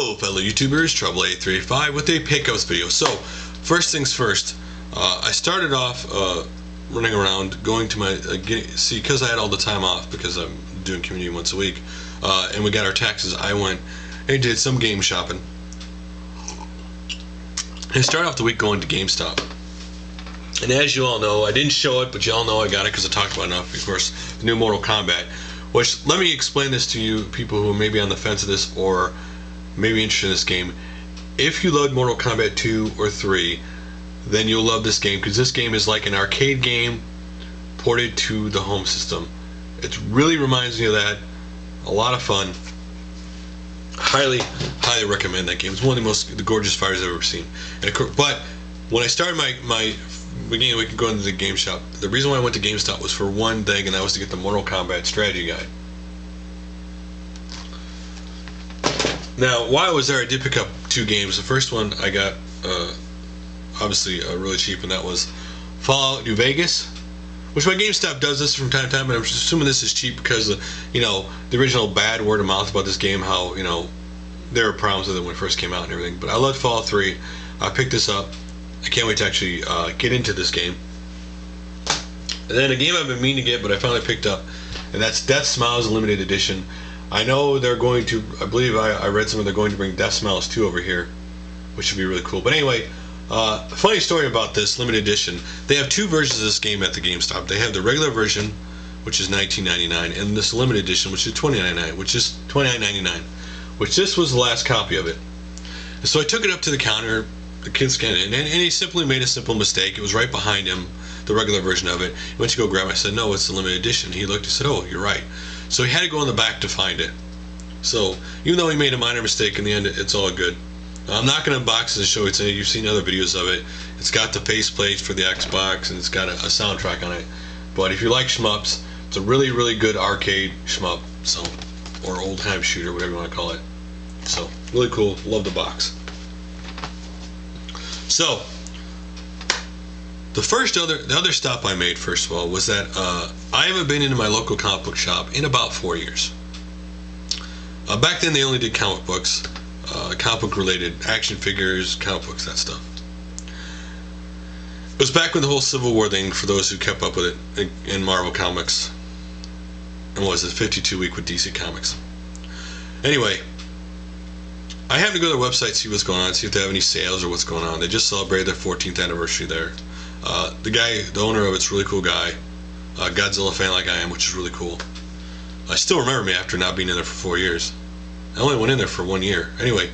Hello fellow YouTubers, Trouble8385 with a pickups video. So, first things first, I started off running around, going to my, because I had all the time off because I'm doing community once a week, and we got our taxes, I went and did some game shopping. I started off the week going to GameStop. And as you all know, I didn't show it, but you all know I got it because I talked about it enough, of course, the new Mortal Kombat. Which, let me explain this to you, people who may be on the fence of this or maybe interested in this game. If you loved Mortal Kombat 2 or 3, then you'll love this game, because this game is like an arcade game ported to the home system. It really reminds me of that. A lot of fun. Highly recommend that game. It's one of the gorgeous fighters I've ever seen. And but when I started my beginning, we could go into the game shop. The reason why I went to GameStop was for one thing, and that was to get the Mortal Kombat strategy guide. Now, while I was there, I did pick up two games. The first one I got, obviously, really cheap, and that was Fallout New Vegas, which my GameStop does this from time to time, but I'm assuming this is cheap because, you know, the original bad word of mouth about this game, how, you know, there were problems with it when it first came out and everything. But I loved Fallout 3. I picked this up. I can't wait to actually get into this game. And then a game I've been meaning to get, but I finally picked up, and that's Death Smiles Limited Edition. I know they're going to, I believe I read somewhere they're going to bring Death Smiles 2 over here, which should be really cool. But anyway, funny story about this limited edition. They have two versions of this game at the GameStop. They have the regular version, which is $19.99, and this limited edition, which is $29.99, which is $29.99, which this was the last copy of it. And so I took it up to the counter. The kid scanned it, and he simply made a simple mistake. It was right behind him, the regular version of it. He went to go grab it. I said, no, it's the limited edition. He looked and said, oh, you're right. So he had to go in the back to find it. So even though he made a minor mistake, in the end, it's all good. I'm not going to unbox it and show it to you. You've seen other videos of it. It's got the faceplate for the Xbox, and it's got a soundtrack on it. But if you like shmups, it's a really, really good arcade shmup, so, or old-time shooter, whatever you want to call it. So, really cool. Love the box. So, the other stop I made, first of all, was that I haven't been into my local comic book shop in about 4 years. Back then they only did comic books, comic book related, action figures, comic books, that stuff. It was back when the whole Civil War thing, for those who kept up with it in Marvel Comics, and what was it, 52 week with DC Comics. Anyway, I happened to go to their website, see what's going on, see if they have any sales or what's going on. They just celebrated their 14th anniversary there. The owner of it's a really cool guy. Godzilla fan like I am, which is really cool. I still remember me after not being in there for 4 years. I only went in there for 1 year. Anyway,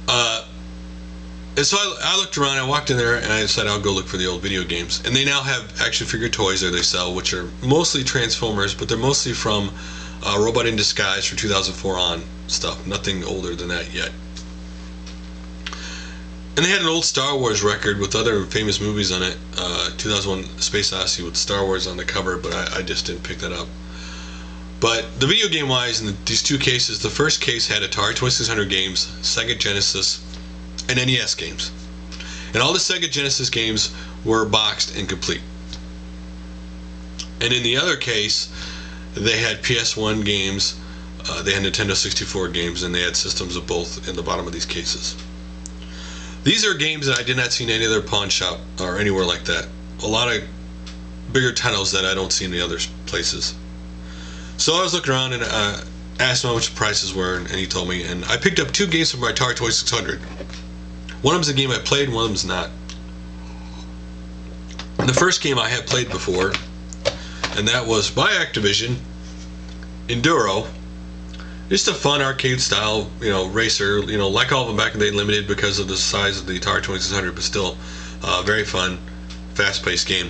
and so I looked around, I walked in there, and I decided I'll go look for the old video games. And they now have action figure toys there they sell, which are mostly Transformers, but they're mostly from Robot in Disguise from 2004 on stuff. Nothing older than that yet. And they had an old Star Wars record with other famous movies on it. 2001 Space Odyssey with Star Wars on the cover, but I just didn't pick that up. But the video game wise, in these two cases, the first case had Atari 2600 games, Sega Genesis, and NES games. And all the Sega Genesis games were boxed and complete. And in the other case, they had PS1 games, they had Nintendo 64 games, and they had systems of both in the bottom of these cases. These are games that I did not see in any other pawn shop or anywhere like that. A lot of bigger titles that I don't see in the other places. So I was looking around and asked him how much the prices were, and he told me. And I picked up two games from my Atari 2600. One of them's a game I played, and one of them's not. And the first game I had played before, and that was by Activision, Enduro. Just a fun arcade style, you know, racer, you know, like all of them back in the day, limited because of the size of the Atari 2600, but still very fun, fast-paced game.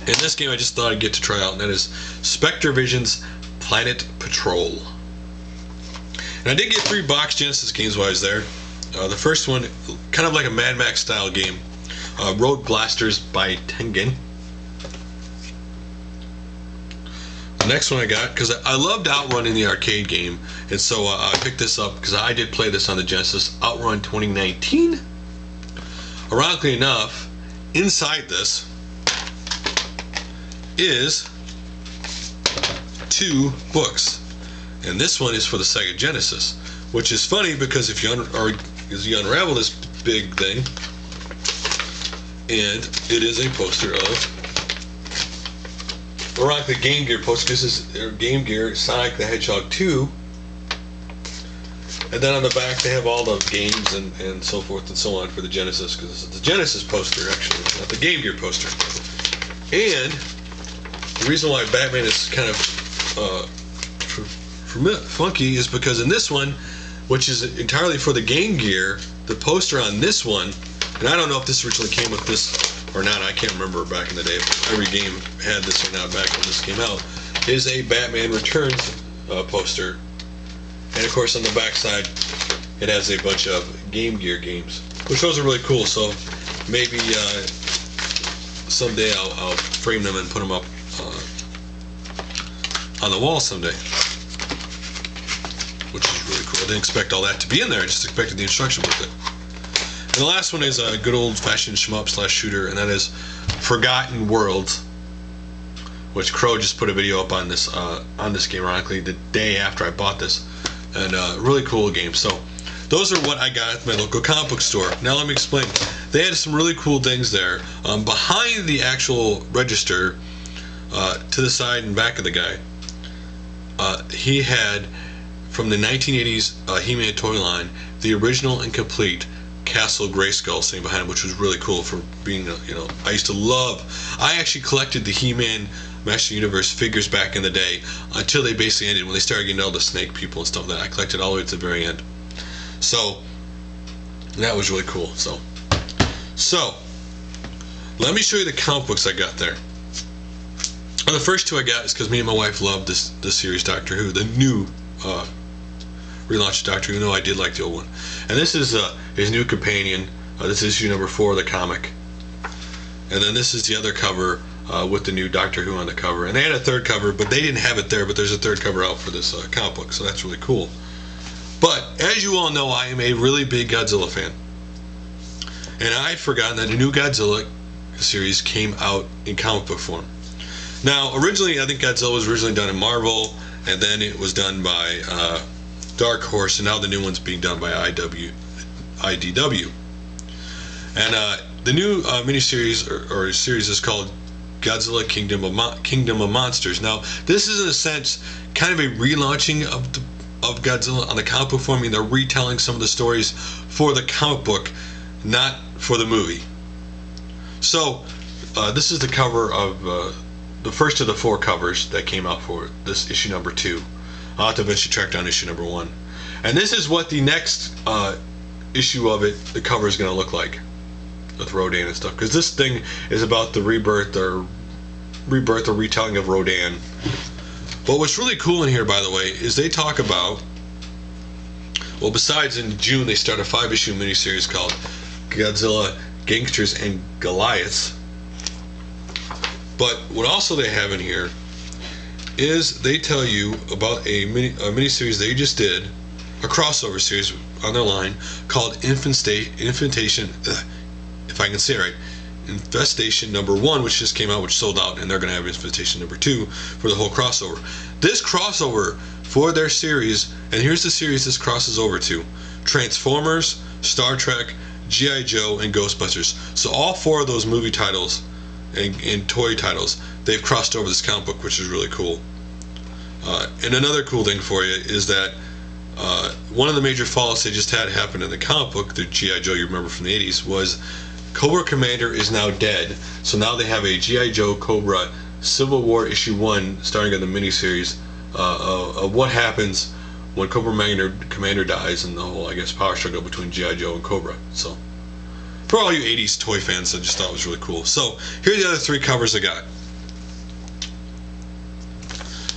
And this game I just thought I'd get to try out, and that is SpectreVision's Planet Patrol. And I did get 3 box Genesis games while I was there. The first one, kind of like a Mad Max style game, Road Blasters by Tengen. The next one I got, because I loved Outrun in the arcade game, and so I picked this up because I did play this on the Genesis, Outrun 2019. Ironically enough, inside this is 2 books, and this one is for the Sega Genesis, which is funny because if you unravel this big thing, and it is a poster of, the Game Gear poster. This is Game Gear Sonic the Hedgehog 2. And then on the back they have all the games and so forth and so on for the Genesis, because this is the Genesis poster actually, not the Game Gear poster. And the reason why Batman is kind of funky is because in this one, which is entirely for the Game Gear, the poster on this one, and I don't know if this originally came with this or not, I can't remember back in the day if every game had this or not back when this came out, is a Batman Returns poster. And of course on the back side it has a bunch of Game Gear games, which those are really cool, so maybe someday I'll frame them and put them up on the wall someday, which is really cool. I didn't expect all that to be in there, I just expected the instruction booklet. And the last one is a good old-fashioned shmup/shooter, and that is Forgotten Worlds, which Crow just put a video up on this game, ironically, the day after I bought this. And really cool game. So those are what I got at my local comic book store. Now let me explain. They had some really cool things there. Behind the actual register, to the side and back of the guy, he had, from the 1980s He-Man toy line, the original and complete Castle Grayskull sitting behind him, which was really cool for being, I used to love, I actually collected the He-Man Master Universe figures back in the day until they basically ended, when they started getting all the snake people and stuff like that. I collected all the way to the very end. So that was really cool. So let me show you the comic books I got there. The first two I got is because me and my wife loved this series, Doctor Who, the new relaunch of Doctor Who. No, I did like the old one. And this is his new companion. This is issue number 4 of the comic. And then this is the other cover with the new Doctor Who on the cover. And they had a third cover, but they didn't have it there, but there's a third cover out for this comic book, so that's really cool. But as you all know, I am a really big Godzilla fan. And I'd forgotten that a new Godzilla series came out in comic book form. Now, originally, I think Godzilla was originally done in Marvel, and then it was done by Dark Horse, and now the new one's being done by IDW. And the new miniseries or series is called Godzilla Kingdom of Monsters. Now, this is in a sense kind of a relaunching of Godzilla on the comic book form. I mean, they're retelling some of the stories for the comic book, not for the movie. So this is the cover of the first of the 4 covers that came out for this issue number 2. I'll have to eventually track down issue number 1. And this is what the next issue of it, the cover is going to look like, with Rodan and stuff, because this thing is about the rebirth or retelling of Rodan. But what's really cool in here, by the way, is they talk about, well, besides in June they start a 5-issue miniseries called Godzilla, Gangsters, and Goliaths. But what also they have in here is they tell you about a miniseries they just did, a crossover series on their line called Infestation. If I can say it right, Infestation number 1, which just came out, which sold out, and they're going to have Infestation number 2 for the whole crossover. This crossover for their series, and here's the series this crosses over to: Transformers, Star Trek, G.I. Joe, and Ghostbusters. So all 4 of those movie titles and toy titles, they've crossed over this comic book, which is really cool. And another cool thing for you is that one of the major fallouts they just had happen in the comic book, the G.I. Joe you remember from the 80s, was Cobra Commander is now dead. So now they have a G.I. Joe Cobra Civil War issue 1 starting in the miniseries of what happens when Cobra Commander dies, and the whole, I guess, power struggle between G.I. Joe and Cobra. So for all you 80s toy fans, I just thought it was really cool. So here are the other 3 covers I got.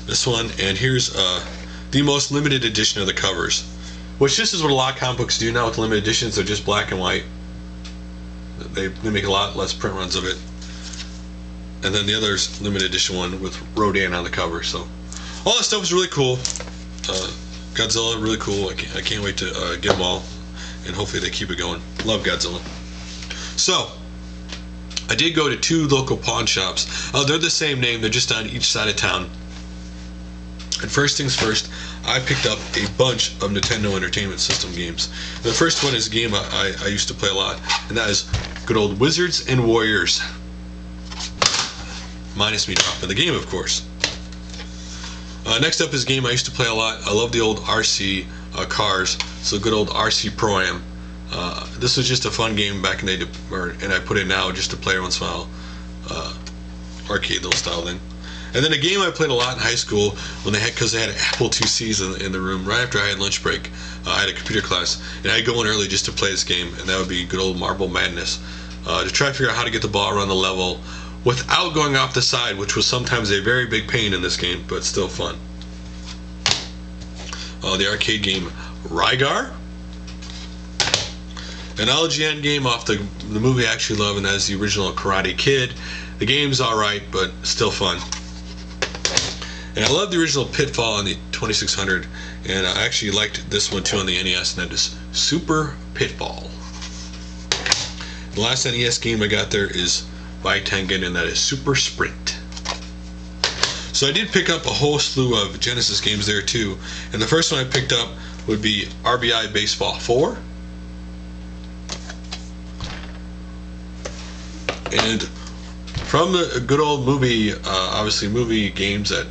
This one, and here's the most limited edition of the covers, which this is what a lot of comic books do now with limited editions. They're just black and white. They make a lot less print runs of it. And then the other's limited edition one with Rodan on the cover. So all that stuff is really cool. Godzilla, really cool. I can't wait to get them all, and hopefully they keep it going. Love Godzilla. So I did go to 2 local pawn shops. They're the same name, they're just on each side of town. And first things first, I picked up a bunch of Nintendo Entertainment System games. The first one is a game I used to play a lot, and that is good old Wizards and Warriors. Minus me dropping the game, of course. Next up is a game I used to play a lot. I love the old RC cars, so good old RC Pro-Am. This was just a fun game back in the day, and I put it now just to play once in a while. Arcade little style thing. And then a game I played a lot in high school when because they had Apple IIcs in the room right after I had lunch break. I had a computer class, and I'd go in early just to play this game, and that would be good old Marble Madness. To try to figure out how to get the ball around the level without going off the side, which was sometimes a very big pain in this game, but still fun. The arcade game Rygar. An LGN game off the movie I actually love, and that is the original Karate Kid. The game's alright, but still fun. And I love the original Pitfall on the 2600, and I actually liked this one too on the NES, and that is Super Pitfall. The last NES game I got there is by Tengen, and that is Super Sprint. So I did pick up a whole slew of Genesis games there too, and the first one I picked up would be RBI Baseball 4. And from the good old movie, obviously movie games that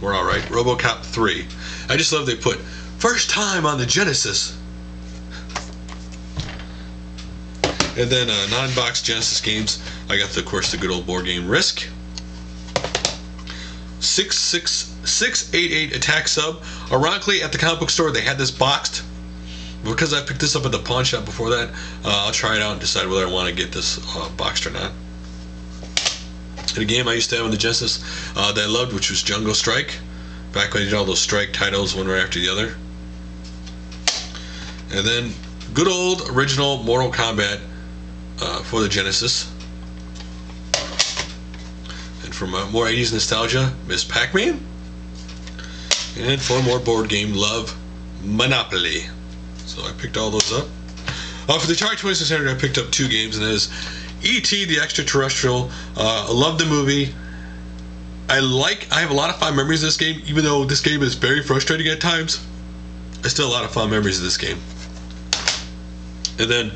were alright, RoboCop 3. I just love they put first time on the Genesis. And then non-box Genesis games, I got of course the good old board game Risk. 688 Attack Sub. Ironically, at the comic book store they had this boxed. Because I picked this up at the pawn shop before that, I'll try it out and decide whether I want to get this boxed or not. And a game I used to have on the Genesis that I loved, which was Jungle Strike. Back when I did all those strike titles, one right after the other. And then good old original Mortal Kombat for the Genesis. And for more 80s nostalgia, Miss Pac-Man. And for more board game love, Monopoly. So I picked all those up. For the Atari 2600, I picked up two games, and that is E.T. the Extraterrestrial. I love the movie. I have a lot of fond memories of this game, even though this game is very frustrating at times. I still have a lot of fond memories of this game. And then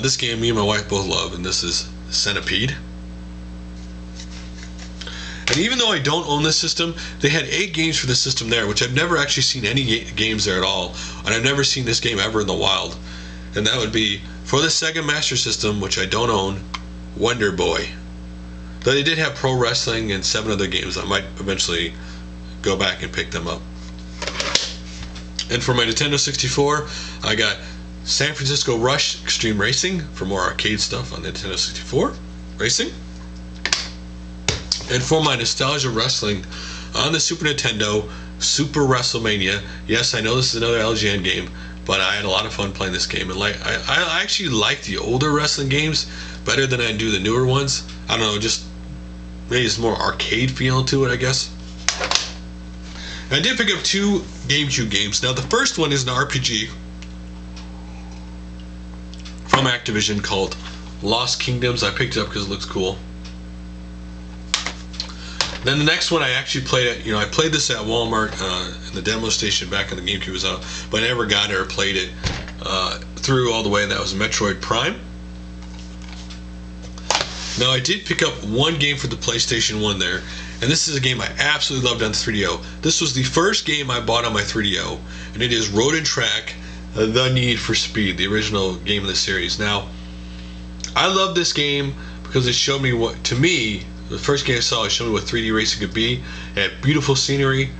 this game me and my wife both love, and this is Centipede. And even though I don't own this system, they had 8 games for the system there, which I've never actually seen any games there at all. And I've never seen this game ever in the wild. And that would be, for the Sega Master System, which I don't own, Wonder Boy. Though they did have Pro Wrestling and 7 other games, I might eventually go back and pick them up. And for my Nintendo 64, I got San Francisco Rush Extreme Racing for more arcade stuff on Nintendo 64 Racing. And for my Nostalgia Wrestling on the Super Nintendo, Super WrestleMania. Yes, I know this is another LGN game, but I had a lot of fun playing this game. And I actually like the older wrestling games better than I do the newer ones. I don't know, just maybe it's more arcade feel to it, I guess. And I did pick up 2 GameCube games. Now the first one is an RPG from Activision called Lost Kingdoms. I picked it up because it looks cool. Then the next one I actually played it. I played this at Walmart in the demo station back when the GameCube was out, but I never got it or played it through all the way. And that was Metroid Prime. Now I did pick up one game for the PlayStation 1 there, and this is a game I absolutely loved on the 3DO. This was the first game I bought on my 3DO, and it is Road and Track: The Need for Speed, the original game of the series. Now, I love this game because it showed me what, to me, the first game I saw, it showed me what 3D racing could be. It had beautiful scenery.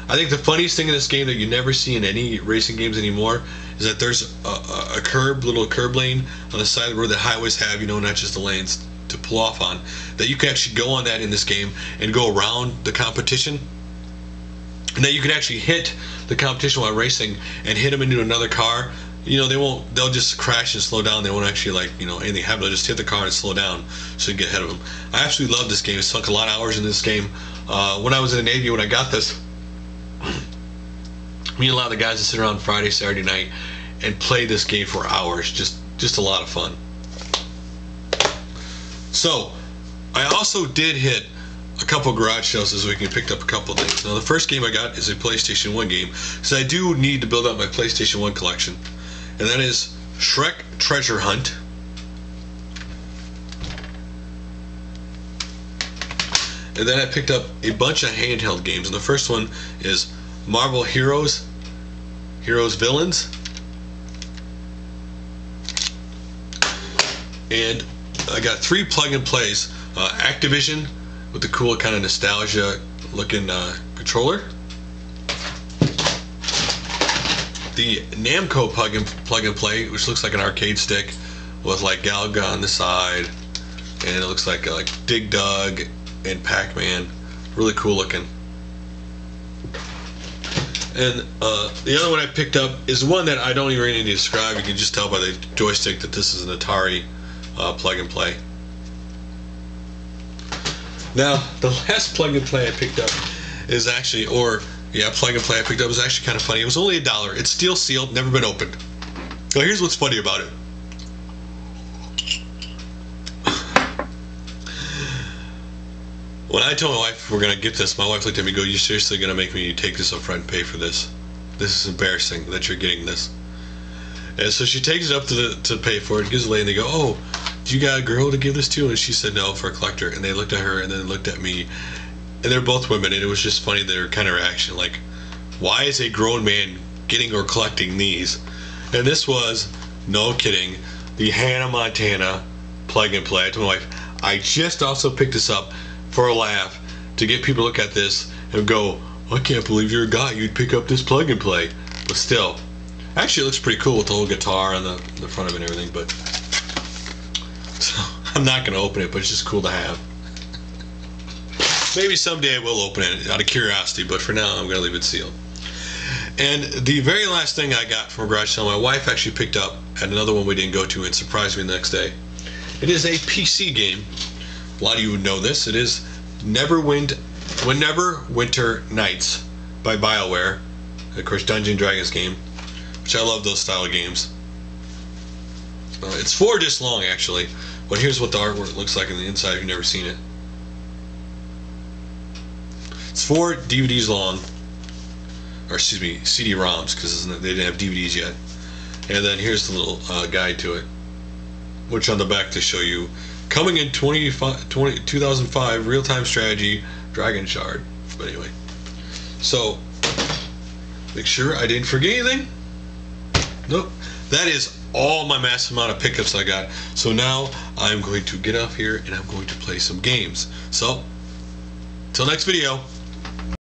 I think the funniest thing in this game that you never see in any racing games anymore is that there's a little curb lane on the side of the road that highways have, not just the lanes to pull off on, that you can actually go on that in this game and go around the competition, and that you can actually hit the competition while racing and hit them into another car. They'll just crash and slow down. They won't actually anything happen. They'll just hit the car and slow down so you can get ahead of them. I absolutely love this game. I sunk a lot of hours in this game. When I was in the Navy, when I got this, me and a lot of the guys would sit around Friday, Saturday night and play this game for hours. Just a lot of fun. So, I also did hit a couple garage sales this week and picked up a couple things. Now the first game I got is a PlayStation 1 game, because I do need to build up my PlayStation 1 collection, and that is Shrek Treasure Hunt. And then I picked up a bunch of handheld games, and the first one is Marvel Heroes Villains. And I got 3 plug-and-plays. Activision with the cool kind of nostalgia looking controller. The Namco plug-and-play, which looks like an arcade stick with like Galaga on the side, and it looks like Dig Dug and Pac-Man. Really cool looking. And the other one I picked up is one that I don't even really need to describe. You can just tell by the joystick that this is an Atari plug and play. Now the last plug and play I picked up is actually, plug and play I picked up is actually kind of funny. It was only $1. It's steel sealed, never been opened. Now here's what's funny about it. When I told my wife we're gonna get this, my wife looked at me and go, "You seriously gonna make me take this up front and pay for this? This is embarrassing that you're getting this." And so she takes it up to pay for it, gives it away, and they go, "Oh, do you got a girl to give this to?" And she said, "No, for a collector." And they looked at her and then looked at me, and they're both women, and it was just funny their kind of reaction, like, why is a grown man getting or collecting these? And this was, no kidding, the Hannah Montana plug and play. I told my wife, I just also picked this up for a laugh, to get people to look at this and go, "I can't believe you're a guy, you'd pick up this plug and play." But still, actually it looks pretty cool with the whole guitar on the front of it and everything. But so, I'm not going to open it, but it's just cool to have. Maybe someday I will open it out of curiosity, but for now I'm going to leave it sealed. And the very last thing I got from a garage sale, my wife actually picked up at another one we didn't go to and surprised me the next day. It is a PC game. A lot of you would know this. It is Neverwinter Nights by BioWare. Of course, Dungeons & Dragons game, which I love those style of games. It's 4 discs long, actually. But here's what the artwork looks like on the inside if you've never seen it. It's 4 DVDs long. Or excuse me, CD-ROMs, because they didn't have DVDs yet. And then here's the little guide to it, which on the back to show you, coming in 2005, real-time strategy, Dragon Shard. But anyway, so make sure I didn't forget anything. Nope. That is all my massive amount of pickups I got. So now I'm going to get off here and I'm going to play some games. So, till next video.